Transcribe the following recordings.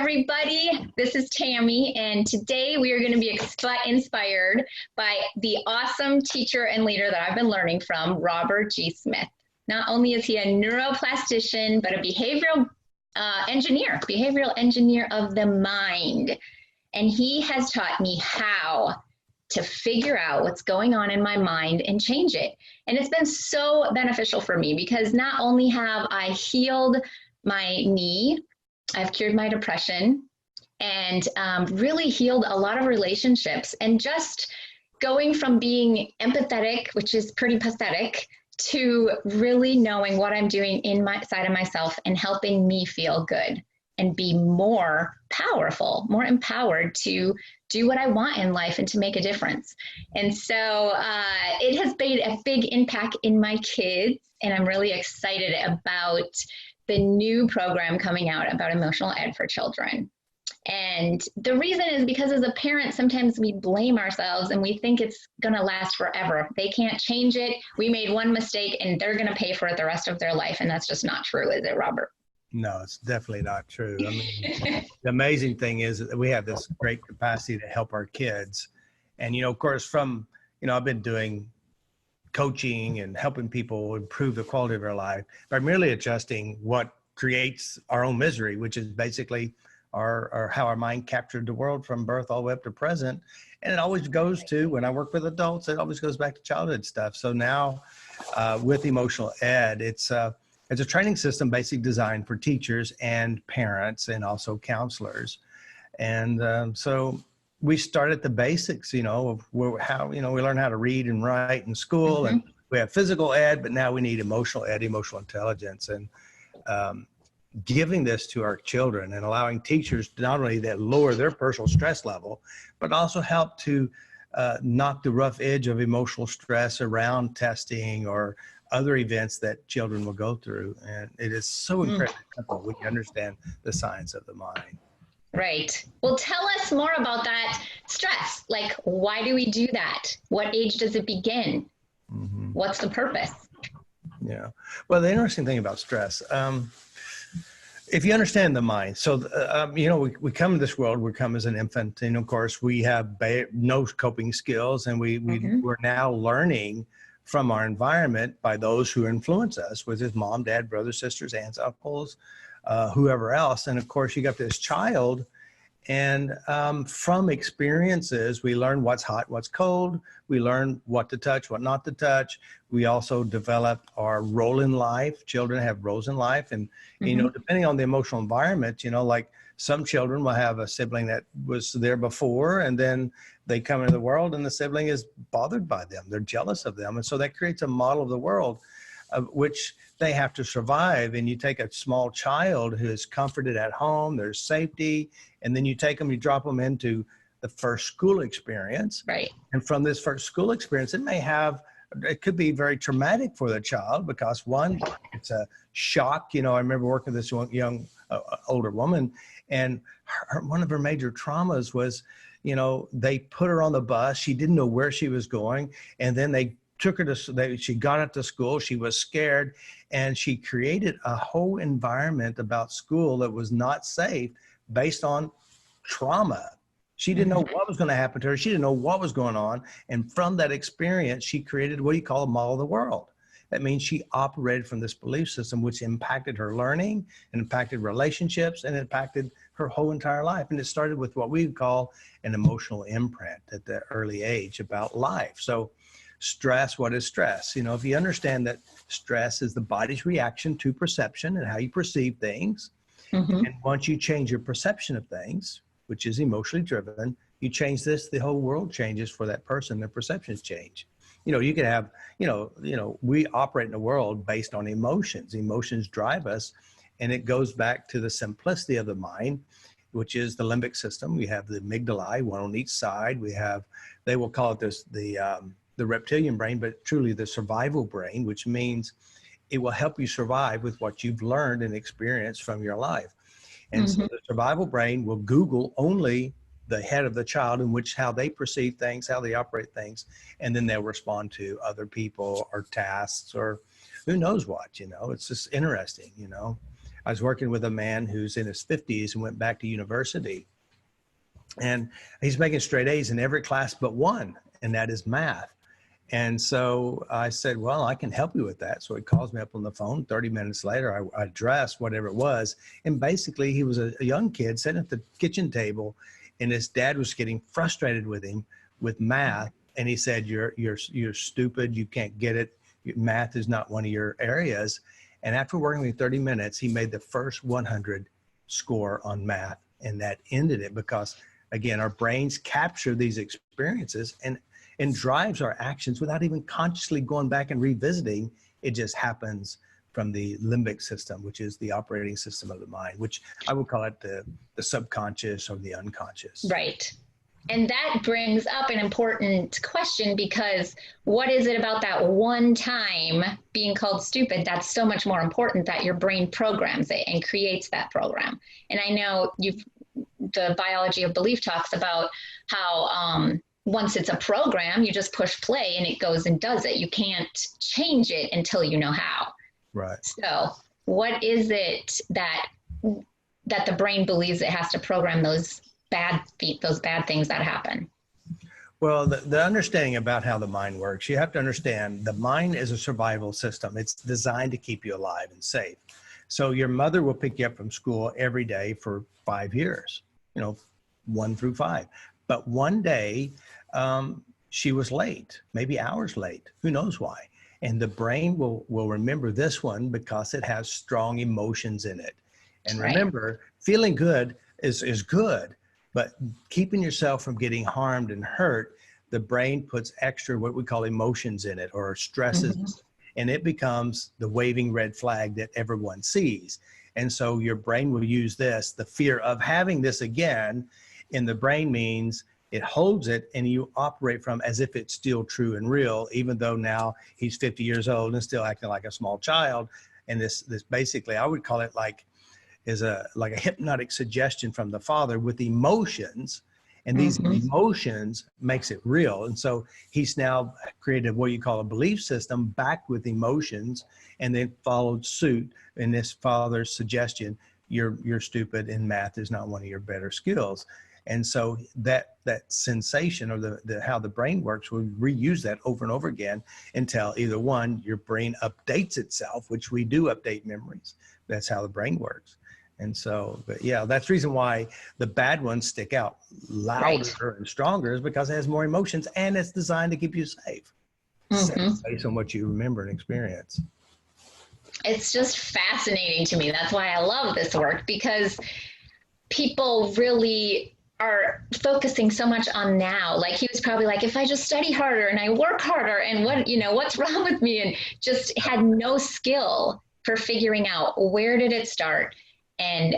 everybody. This is Tammy, and today we are going to be inspired by the awesome teacher and leader that I've been learning from, Robert G. Smith. Not only is he a neuroplastician, but a behavioral engineer of the mind. And he has taught me how to figure out what's going on in my mind and change it. And it's been so beneficial for me because not only have I healed my knee, I've cured my depression and really healed a lot of relationships. And just going from being empathetic, which is pretty pathetic, to really knowing what I'm doing in my side of myself and helping me feel good and be more powerful, more empowered to do what I want in life and to make a difference. And so it has made a big impact in my kids, and I'm really excited about the new program coming out about emotional ed for children. And the reason is because as a parent, sometimes we blame ourselves and we think it's going to last forever. They can't change it. We made one mistake and they're going to pay for it the rest of their life. And that's just not true, is it, Robert? No, it's definitely not true. I mean, the amazing thing is that we have this great capacity to help our kids. And, of course, I've been doing coaching and helping people improve the quality of their life by merely adjusting what creates our own misery, which is basically how our mind captured the world from birth all the way up to present. And it always goes to, when I work with adults, it always goes back to childhood stuff. So now with Emotional Ed, it's a training system basically designed for teachers and parents and also counselors. And so we start at the basics, of how, we learn how to read and write in school, and we have physical ed, but now we need emotional ed, emotional intelligence, and giving this to our children and allowing teachers to not only that lower their personal stress level, but also help to knock the rough edge of emotional stress around testing or other events that children will go through. And it is so incredibly simple when you understand the science of the mind. Right. Well, tell us more about that stress. Like, why do we do that? What age does it begin? What's the purpose? Yeah. Well, the interesting thing about stress, if you understand the mind, so, we come to this world, we come as an infant, and of course we have no coping skills, and we're now learning from our environment by those who influence us, with his mom, dad, brothers, sisters, aunts, uncles, whoever else. And of course you got this child, and from experiences, we learn what's hot, what's cold. We learn what to touch, what not to touch. We also develop our role in life. Children have roles in life. And, depending on the emotional environment, like some children will have a sibling that was there before, and then they come into the world and the sibling is bothered by them. They're jealous of them. And so that creates a model of the world of which they have to survive. And you take a small child who is comforted at home, there's safety, and then you take them, you drop them into the first school experience. Right. And from this first school experience, it could be very traumatic for the child because one, it's a shock. I remember working with this young, older woman, and one of her major traumas was, they put her on the bus. She didn't know where she was going. And then they took her she got up to school. She was scared, and she created a whole environment about school that was not safe based on trauma. She didn't know what was going to happen to her. She didn't know what was going on. And from that experience, she created what you call a model of the world. That means she operated from this belief system, which impacted her learning and impacted relationships and impacted her whole entire life. And it started with what we call an emotional imprint at the early age about life. So stress, what is stress? If you understand that stress is the body's reaction to perception and how you perceive things. And once you change your perception of things, which is emotionally driven, you change this, the whole world changes for that person, their perceptions change. You could have, we operate in a world based on emotions. Emotions drive us, and it goes back to the simplicity of the mind, which is the limbic system. We have the amygdala, one on each side. They will call it the reptilian brain, but truly the survival brain, which means it will help you survive with what you've learned and experienced from your life. And so the survival brain will Google only the head of the child, in which how they perceive things, how they operate things, and then they'll respond to other people or tasks or who knows what. It's just interesting. I was working with a man who's in his 50s and went back to university. And he's making straight A's in every class but one, and that is math. And so I said, well, I can help you with that. So he calls me up on the phone. 30 minutes later, I addressed whatever it was. And basically, he was a young kid sitting at the kitchen table, and his dad was getting frustrated with him with math. And he said, you're stupid. You can't get it. Math is not one of your areas. And after working with 30 minutes, he made the first 100 score on math. And that ended it because, again, our brains capture these experiences and drives our actions without even consciously going back and revisiting. It just happens from the limbic system, which is the operating system of the mind, which I would call it the subconscious or the unconscious. Right. And that brings up an important question, because what is it about that one time being called stupid that's so much more important that your brain programs it and creates that program? And I know the biology of belief talks about how once it's a program, you just push play and it goes and does it. You can't change it until you know how. Right. So what is it that the brain believes it has to program those bad things that happen? Well, the understanding about how the mind works, you have to understand the mind is a survival system. It's designed to keep you alive and safe. So your mother will pick you up from school every day for 5 years, 1 through 5. But one day she was late, maybe hours late. Who knows why? And the brain will remember this one because it has strong emotions in it. And remember, feeling good is good. But keeping yourself from getting harmed and hurt, the brain puts extra what we call emotions in it, or stresses, and it becomes the waving red flag that everyone sees. And so your brain will use this, the fear of having this again, in the brain means it holds it and you operate from as if it's still true and real, even though now he's 50 years old and still acting like a small child. And this basically, I would call it like a hypnotic suggestion from the father with emotions, and these emotions makes it real. And so he's now created what you call a belief system backed with emotions, and then followed suit in this father's suggestion, you're stupid and math is not one of your better skills. And so that sensation, or the how the brain works, will reuse that over and over again until either one, your brain updates itself, which we do update memories. That's how the brain works. And so, but yeah, that's the reason why the bad ones stick out louder and stronger, is because it has more emotions and it's designed to keep you safe. Based on what you remember and experience. It's just fascinating to me. That's why I love this work, because people really are focusing so much on now. Like he was probably like, if I just study harder and I work harder, and what's wrong with me? And just had no skill for figuring out where did it start, and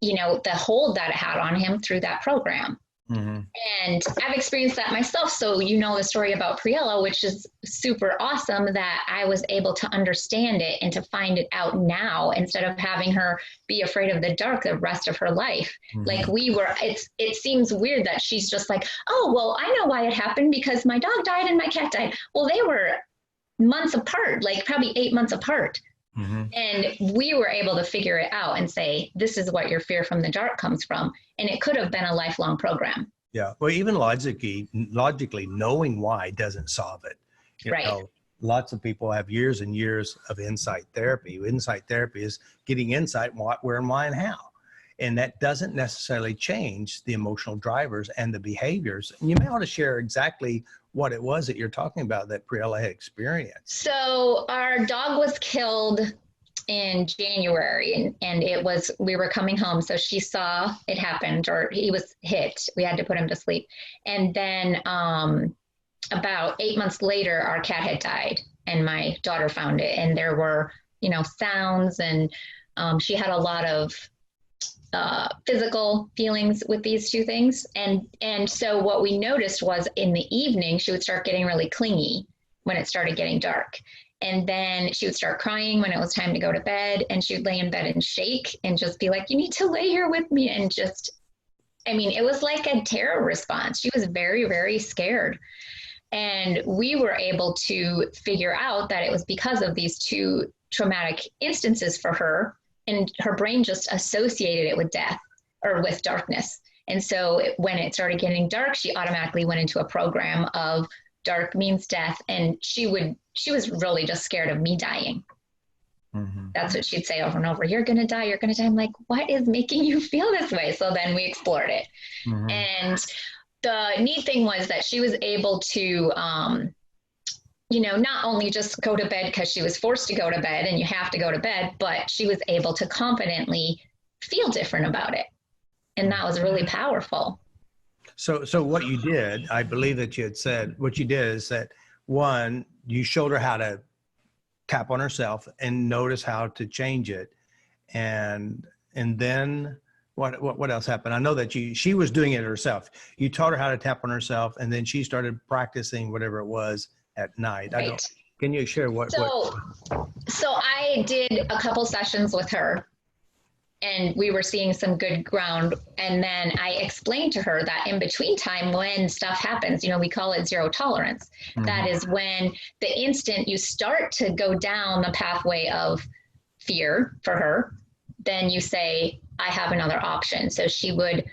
the hold that it had on him through that program. And I've experienced that myself. So the story about Priella, which is super awesome, that I was able to understand it and to find it out now, instead of having her be afraid of the dark the rest of her life. Like it seems weird that she's just like, oh, well, I know why it happened, because my dog died and my cat died. Well, they were months apart, like probably 8 months apart. And we were able to figure it out and say, this is what your fear from the dark comes from. And it could have been a lifelong program. Yeah. Well, even logically knowing why doesn't solve it. You know, lots of people have years and years of insight therapy. Insight therapy is getting insight, what, where, and why, and how. And that doesn't necessarily change the emotional drivers and the behaviors. And you may want to share exactly what it was that you're talking about that Priella had experienced. So our dog was killed in January, and we were coming home. So she saw it happened, or he was hit. We had to put him to sleep. And then about 8 months later, our cat had died, and my daughter found it. And there were, sounds, and she had a lot of physical feelings with these two things. And so what we noticed was in the evening, she would start getting really clingy when it started getting dark. And then she would start crying when it was time to go to bed, and she would lay in bed and shake and just be like, you need to lay here with me. And it was like a terror response. She was very, very scared. And we were able to figure out that it was because of these two traumatic instances for her. and her brain just associated it with death or with darkness. And so when it started getting dark, she automatically went into a program of dark means death. And she was really just scared of me dying. Mm-hmm. That's what she'd say over and over. You're going to die. You're going to die. I'm like, what is making you feel this way? So then we explored it. Mm-hmm. And the neat thing was that she was able to, not only just go to bed because she was forced to go to bed and you have to go to bed, but she was able to confidently feel different about it. And that was really powerful. So what you did, I believe that you had said, what you did is that, one, you showed her how to tap on herself and notice how to change it. And then what else happened? I know that she was doing it herself. You taught her how to tap on herself, and then she started practicing whatever it was at night. Right. Can you share So I did a couple sessions with her, and we were seeing some good ground. And then I explained to her that in between time when stuff happens, we call it zero tolerance. Mm-hmm. That is when the instant you start to go down the pathway of fear for her, then you say, I have another option. So she would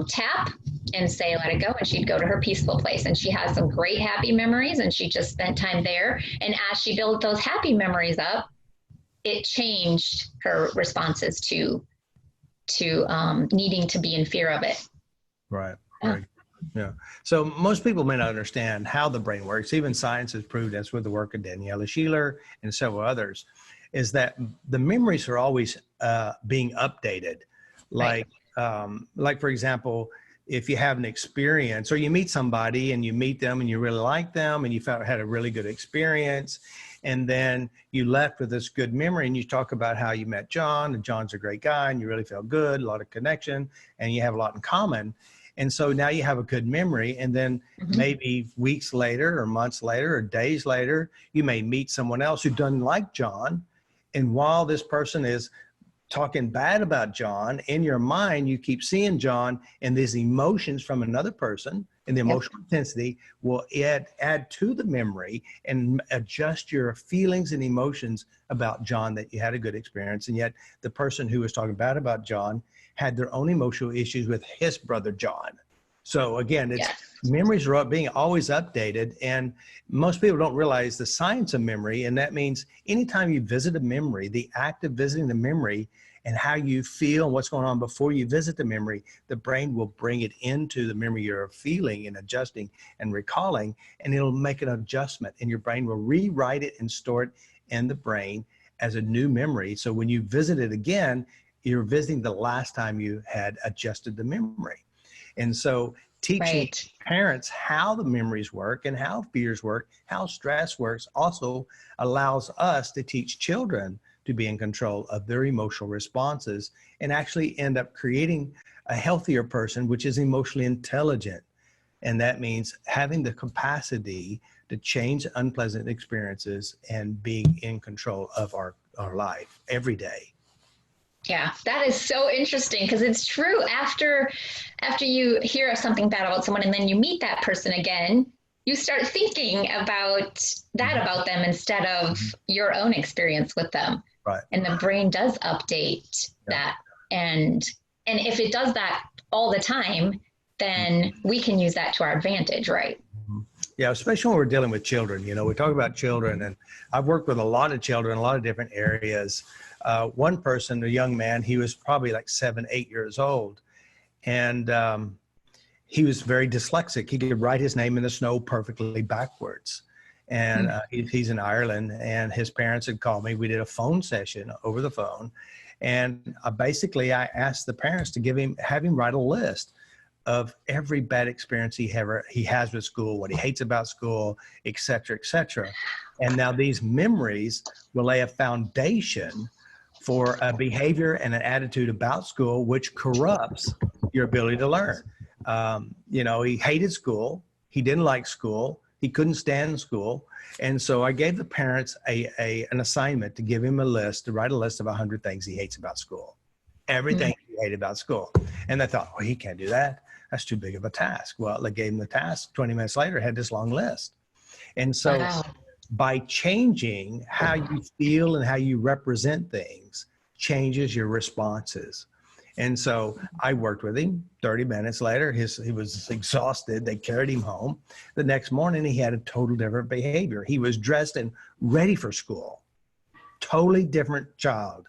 tap and say, let it go. And she'd go to her peaceful place. And she has some great happy memories. And she just spent time there. And as she built those happy memories up, it changed her responses to needing to be in fear of it. Right. Yeah. So most people may not understand how the brain works. Even science has proved this with the work of Daniela Sheeler and several others, is that the memories are always being updated. Like for example, if you have an experience or you meet somebody and you meet them and you really like them and you had a really good experience, and then you left with this good memory and you talk about how you met John, and John's a great guy and you really felt good, a lot of connection, and you have a lot in common. And so now you have a good memory, and then maybe weeks later or months later or days later, you may meet someone else who doesn't like John. And while this person is talking bad about John, in your mind, you keep seeing John and these emotions from another person, and the emotional intensity will add to the memory and adjust your feelings and emotions about John, that you had a good experience. And yet the person who was talking bad about John had their own emotional issues with his brother John. So again, memories are being always updated, and most people don't realize the science of memory. And that means anytime you visit a memory, the act of visiting the memory and how you feel and what's going on before you visit the memory, the brain will bring it into the memory you're feeling and adjusting and recalling, and it'll make an adjustment, and your brain will rewrite it and store it in the brain as a new memory. So when you visit it again, you're visiting the last time you had adjusted the memory. And so teaching parents how the memories work and how fears work, how stress works, also allows us to teach children to be in control of their emotional responses and actually end up creating a healthier person, which is emotionally intelligent. And that means having the capacity to change unpleasant experiences and being in control of our life every day. Yeah, that is so interesting, because it's true. After you hear something bad about someone and then you meet that person again, you start thinking about that about them instead of your own experience with them. Right. And the brain does update that. And if it does that all the time, then we can use that to our advantage, right? Yeah, especially when we're dealing with children. We talk about children, and I've worked with a lot of children, a lot of different areas. One person, a young man, he was probably like 7, 8 years old. And he was very dyslexic. He could write his name in the snow perfectly backwards. And he's in Ireland, and his parents had called me. We did a phone session over the phone. And basically I asked the parents to have him write a list of every bad experience he has with school, what he hates about school, et cetera, et cetera. And now these memories will lay a foundation for a behavior and an attitude about school, which corrupts your ability to learn. He hated school. He didn't like school. He couldn't stand school. And so I gave the parents an assignment to give him to write a list of 100 things he hates about school. Everything he hated about school. And they thought, well, he can't do that. That's too big of a task. Well, they gave him the task. 20 minutes later, had this long list. And so by changing how you feel and how you represent things, changes your responses. And so I worked with him. 30 minutes later, he was exhausted. They carried him home. The next morning, he had a total different behavior. He was dressed and ready for school. Totally different child.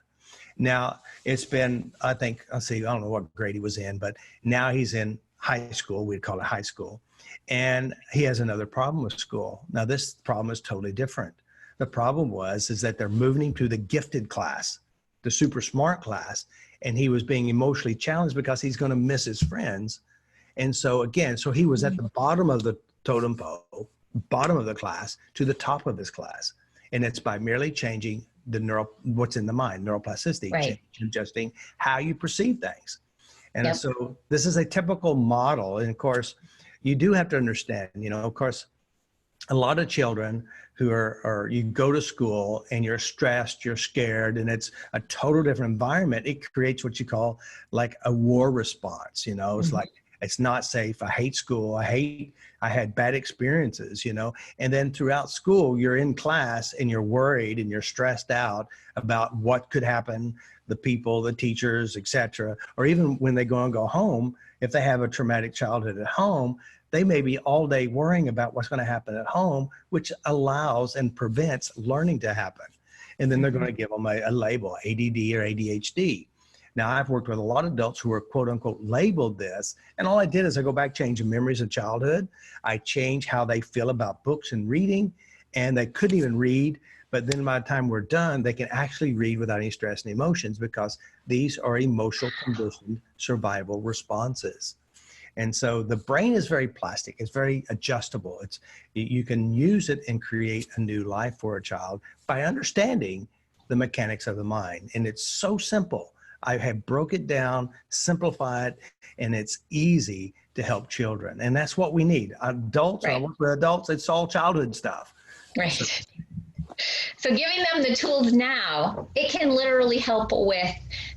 Now, it's been, I think, I don't know what grade he was in, but now he's in high school. We'd call it high school. And he has another problem with school. Now, this problem is totally different. The problem is that they're moving him to the gifted class, the super smart class, and he was being emotionally challenged because he's going to miss his friends. And so again, he was at the bottom of the totem pole, bottom of the class to the top of his class. And it's by merely changing what's in the mind, neuroplasticity, right. Adjusting how you perceive things. And so this is a typical model. And of course, you do have to understand, of course, a lot of children who you go to school and you're stressed, you're scared, and it's a total different environment. It creates what you call like a war response. It's like, it's not safe. I hate school. I had bad experiences, and then throughout school, you're in class and you're worried and you're stressed out about what could happen, the people, the teachers, etc. Or even when they go home, if they have a traumatic childhood at home, they may be all day worrying about what's going to happen at home, which allows and prevents learning to happen. And then they're going to give them a label, ADD or ADHD. Now, I've worked with a lot of adults who are quote unquote labeled this. And all I did is I go back, change the memories of childhood. I change how they feel about books and reading, and they couldn't even read. But then by the time we're done, they can actually read without any stress and emotions, because these are emotional conditioned survival responses. And so the brain is very plastic. It's very adjustable. You can use it and create a new life for a child by understanding the mechanics of the mind. And it's so simple. I have broke it down, simplify it, and it's easy to help children. And that's what we need. Adults, I work with adults, it's all childhood stuff. Right. So giving them the tools now, it can literally help with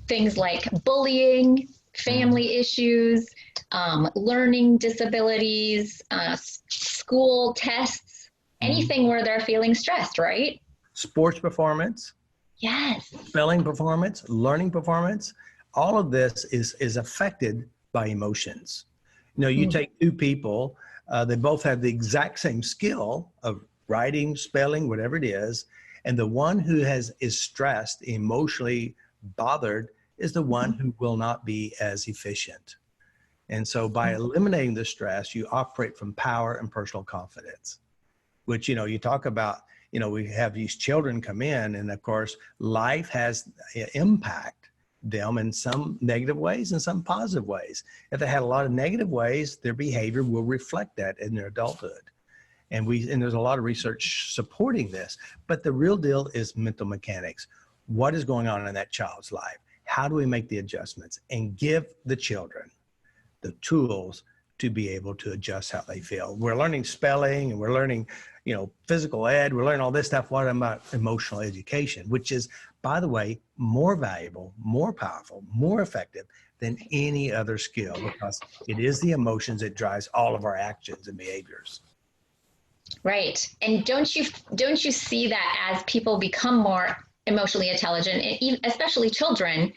things like bullying, family issues, learning disabilities, school tests, anything where they're feeling stressed, right? Sports performance. Yes. Spelling performance, learning performance, all of this is affected by emotions. You take two people, they both have the exact same skill of writing, spelling, whatever it is, and the one who is stressed, emotionally bothered, is the one who will not be as efficient. And so by eliminating the stress, you operate from power and personal confidence, which, you talk about, we have these children come in, and of course, life has impact them in some negative ways and some positive ways. If they had a lot of negative ways, their behavior will reflect that in their adulthood. And there's a lot of research supporting this, but the real deal is mental mechanics. What is going on in that child's life? How do we make the adjustments and give the children the tools to be able to adjust how they feel? We're learning spelling and we're learning, physical ed. We're learning all this stuff. What about emotional education, which is, by the way, more valuable, more powerful, more effective than any other skill, because it is the emotions that drives all of our actions and behaviors. Right. And don't you see that as people become more emotionally intelligent, especially children,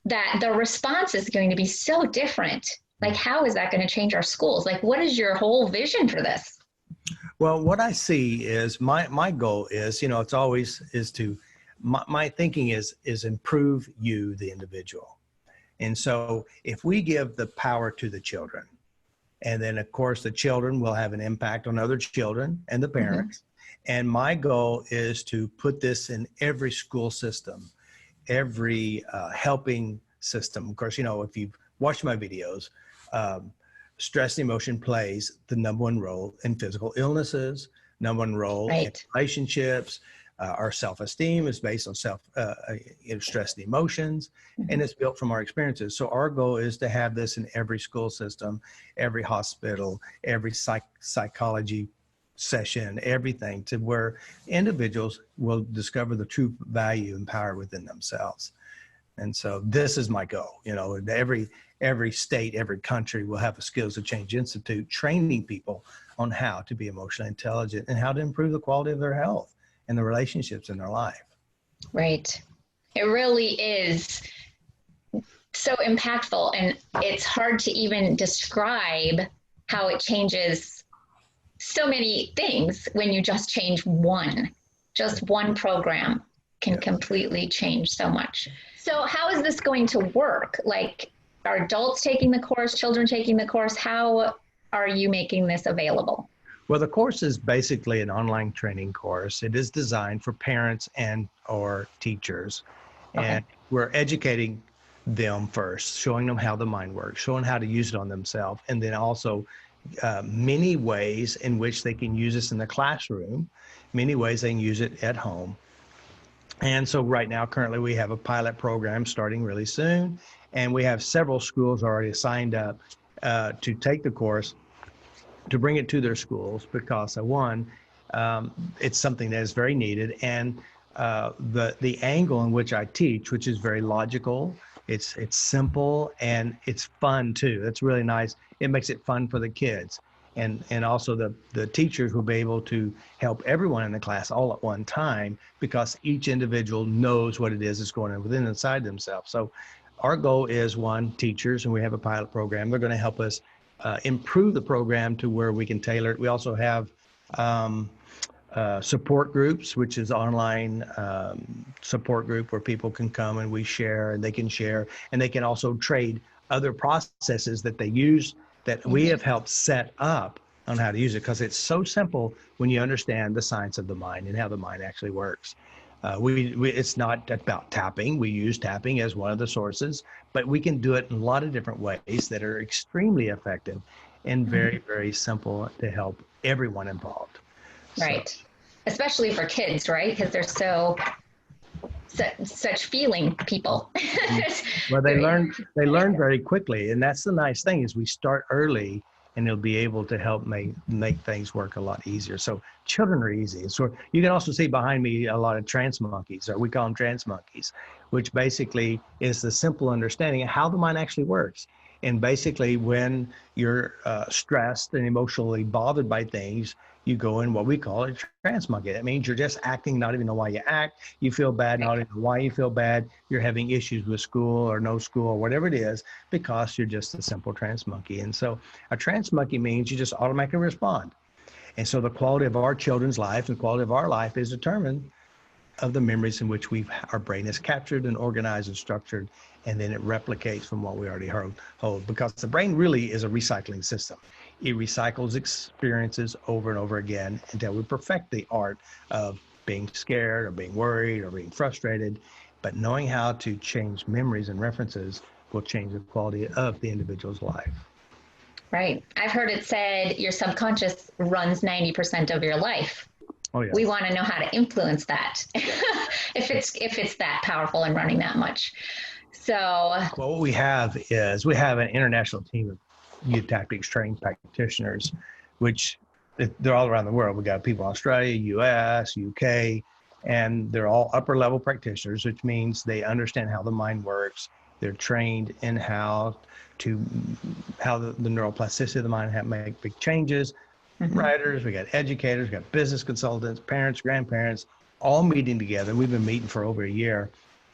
that the response is going to be so different? Like, how is that going to change our schools? Like, what is your whole vision for this? Well, what I see is my goal is, it's always is to, my thinking is improve you, the individual. And so if we give the power to the children, and then of course the children will have an impact on other children and the parents. And my goal is to put this in every school system, every helping system. Of course, if you've watched my videos, stress and emotion plays the #1 role in physical illnesses, #1 role in relationships. Our self-esteem is based on stress and emotions, and it's built from our experiences. So our goal is to have this in every school system, every hospital, every psychology session, everything, to where individuals will discover the true value and power within themselves. And so this is my goal. Every state, every country will have a Skills of Change Institute training people on how to be emotionally intelligent and how to improve the quality of their health and the relationships in their life. Right. It really is so impactful, and it's hard to even describe how it changes so many things when you just change one. Just one program can completely change so much. So how is this going to work? Like, are adults taking the course, children taking the course? How are you making this available? Well, the course is basically an online training course. It is designed for parents and or teachers. And we're educating them first, showing them how the mind works, showing how to use it on themselves, and then also many ways in which they can use this in the classroom, many ways they can use it at home. And so right now, currently, we have a pilot program starting really soon, and we have several schools already signed up to take the course, to bring it to their schools, because one, it's something that is very needed, and the angle in which I teach, which is very logical, it's simple, and it's fun too. That's really nice. It makes it fun for the kids. And also the teachers will be able to help everyone in the class all at one time, because each individual knows what it is that's going on within inside themselves. So our goal is, one, teachers, and we have a pilot program. They're going to help us improve the program to where we can tailor it. We also have support groups, which is online support group where people can come and we share, and they can share, and they can also trade other processes that they use that we have helped set up on how to use it, because it's so simple when you understand the science of the mind and how the mind actually works. It's not about tapping. We use tapping as one of the sources, but we can do it in a lot of different ways that are extremely effective and very, very simple to help everyone involved. Right. So, especially for kids, right? Because they're such feeling people. Well, they learn very quickly, and that's the nice thing, is we start early, and it'll be able to help make things work a lot easier. So children are easy. So you can also see behind me a lot of trance monkeys, or we call them trance monkeys, which basically is the simple understanding of how the mind actually works. And basically, when you're stressed and emotionally bothered by things, you go in what we call a trance monkey. That means you're just acting, not even know why you act. You feel bad, not even know why you feel bad. You're having issues with school or no school or whatever it is, because you're just a simple trance monkey. And so a trance monkey means you just automatically respond. And so the quality of our children's life and the quality of our life is determined of the memories in which our brain is captured and organized and structured, and then it replicates from what we already hold, because the brain really is a recycling system. It recycles experiences over and over again until we perfect the art of being scared or being worried or being frustrated. But knowing how to change memories and references will change the quality of the individual's life. Right. I've heard it said your subconscious runs 90% of your life. Oh, yeah. We want to know how to influence that if it's that powerful and running that much. So, well, what we have is we have an international team of youth tactics trained practitioners, which they're all around the world. We got people in Australia, US, UK, and they're all upper level practitioners, which means they understand how the mind works. They're trained in how the neuroplasticity of the mind, how to make big changes. Writers, we got educators, we got business consultants, parents, grandparents, all meeting together. We've been meeting for over a year.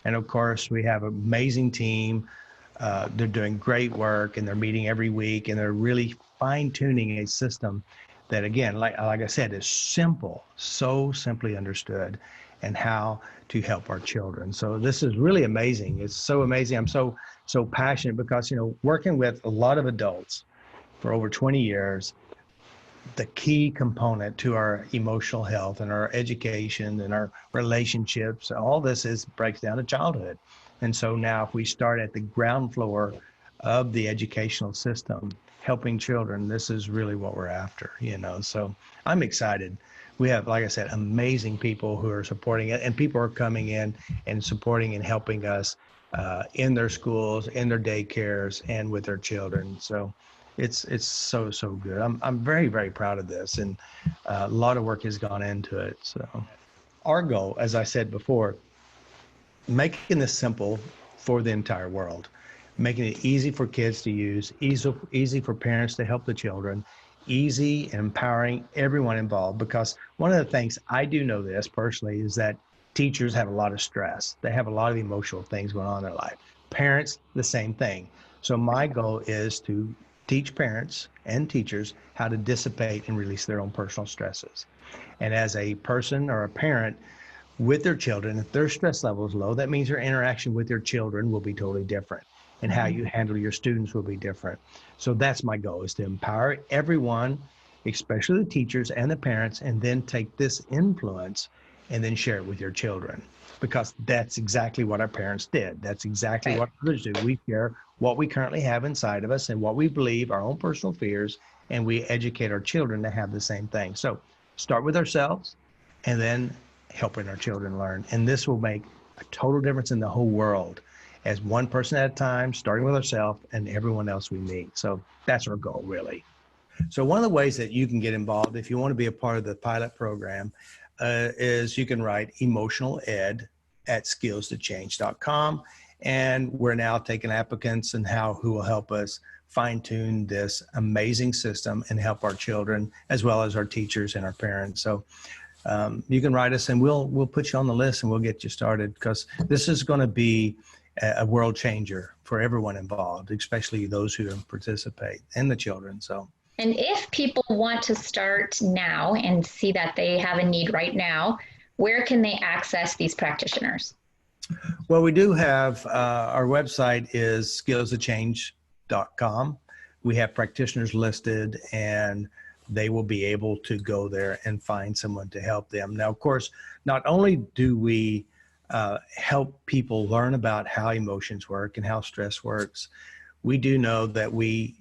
And of course, we have an amazing team. They're doing great work, and they're meeting every week, and they're really fine-tuning a system that, again, like I said, is simple, so simply understood, and how to help our children. So this is really amazing. It's so amazing. I'm so passionate because, working with a lot of adults for over 20 years, the key component to our emotional health and our education and our relationships, all this breaks down to childhood. And so now if we start at the ground floor of the educational system, helping children, this is really what we're after, So I'm excited. We have, like I said, amazing people who are supporting it, and people are coming in and supporting and helping us in their schools, in their daycares, and with their children. So it's so good. I'm very, very proud of this, and a lot of work has gone into it. So our goal, as I said before, making this simple for the entire world, making it easy for kids to use, easy for parents to help the children, easy and empowering everyone involved. Because one of the things I do know this personally is that Teachers have a lot of stress. They have a lot of emotional things going on in their life. Parents, the same thing. So my goal is to teach parents and teachers how to dissipate and release their own personal stresses. And as a person or a parent with their children, if their stress level is low, that means your interaction with your children will be totally different, and how you handle your students will be different. So that's my goal, is to empower everyone, especially the teachers and the parents, and then take this influence and then share it with your children, because that's exactly what our parents did. That's exactly what others do. We share what we currently have inside of us and what we believe, our own personal fears, and we educate our children to have the same thing. So start with ourselves and then helping our children learn. And this will make a total difference in the whole world, as one person at a time, starting with ourselves and everyone else we meet. So that's our goal, really. So one of the ways that you can get involved, if you want to be a part of the pilot program, is you can write EmotionalED at skillstochange.com. And we're now taking applicants and who will help us fine tune this amazing system and help our children as well as our teachers and our parents. So you can write us and we'll put you on the list and we'll get you started, because this is going to be a world changer for everyone involved, especially those who participate and the children. So. And if people want to start now and see that they have a need right now, where can they access these practitioners? Well, we do have, our website is skillstochange.com. We have practitioners listed, and they will be able to go there and find someone to help them. Now, of course, not only do we help people learn about how emotions work and how stress works, we do know that we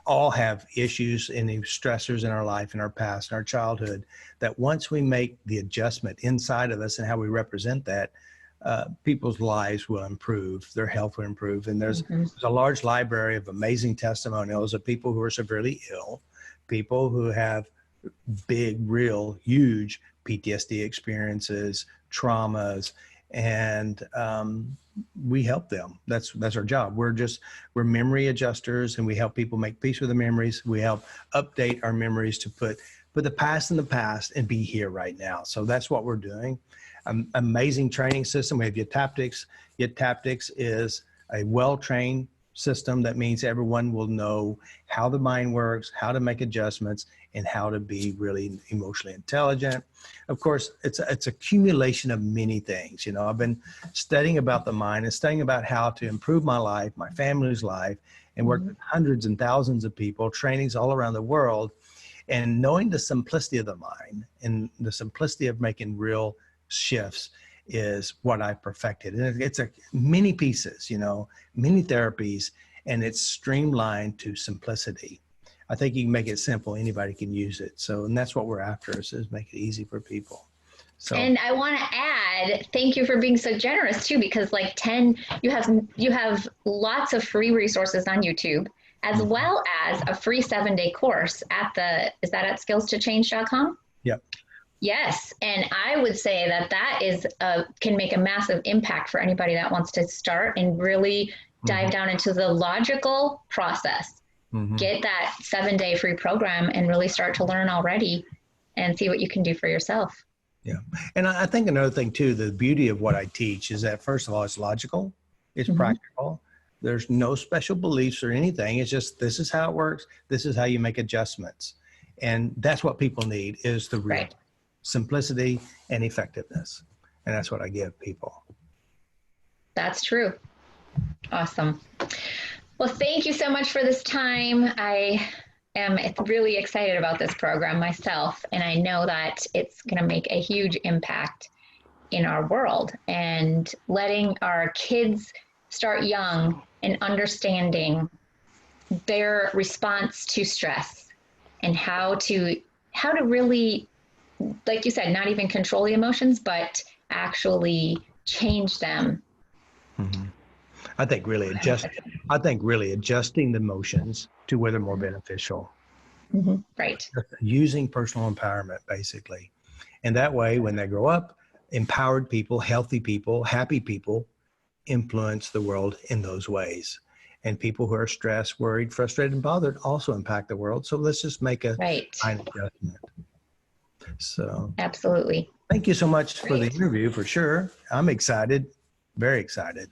all have issues and stressors in our life, in our past, in our childhood, that once we make the adjustment inside of us and how we represent that, people's lives will improve, their health will improve. And there's a large library of amazing testimonials of people who are severely ill, people who have big, real, huge PTSD experiences, traumas, and we help them. That's our job. We're memory adjusters, and we help people make peace with the memories. We help update our memories to put the past in the past and be here right now. So that's what we're doing. Amazing training system. We have Yataptics. Yataptics is a well-trained system. That means everyone will know how the mind works, how to make adjustments, and how to be really emotionally intelligent. Of course, it's accumulation of many things. You know, I've been studying about the mind and studying about how to improve my life, my family's life, and worked with hundreds and thousands of people, trainings all around the world, and knowing the simplicity of the mind and the simplicity of making real shifts is what I perfected. And it's many pieces, you know, many therapies, and it's streamlined to simplicity. I think you can make it simple. Anybody can use it. So, and that's what we're after, is make it easy for people. So, and I want to add, thank you for being so generous too, because like you have lots of free resources on YouTube, as well as a free 7-day course is that at skillstochange.com? Yep. Yes. And I would say that can make a massive impact for anybody that wants to start and really dive down into the logical process. Get that 7-day free program and really start to learn already and see what you can do for yourself. Yeah. And I think another thing too, the beauty of what I teach is that, first of all, it's logical, it's practical. There's no special beliefs or anything. It's just, this is how it works. This is how you make adjustments. And that's what people need, is the real simplicity and effectiveness. And that's what I give people. That's true. Awesome. Well, thank you so much for this time. I am really excited about this program myself, and I know that it's going to make a huge impact in our world, and letting our kids start young and understanding their response to stress and how to really, like you said, not even control the emotions, but actually change them. I think really adjusting the emotions to where they're more beneficial. Right. Using personal empowerment, basically. And that way, when they grow up, empowered people, healthy people, happy people influence the world in those ways. And people who are stressed, worried, frustrated, and bothered also impact the world. So let's just make a fine adjustment. So absolutely. Thank you so much for the Great. interview, for sure. I'm excited, very excited.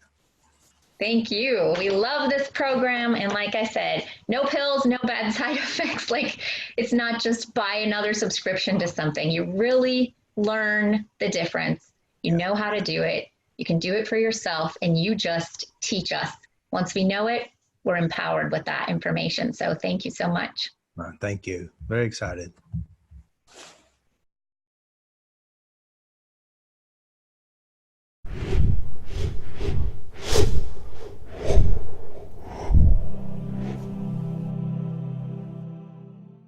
Thank you. We love this program. And like I said, no pills, no bad side effects. Like, it's not just buy another subscription to something. You really learn the difference. You know how to do it. You can do it for yourself, and you just teach us. Once we know it, we're empowered with that information. So thank you so much. Thank you. Very excited.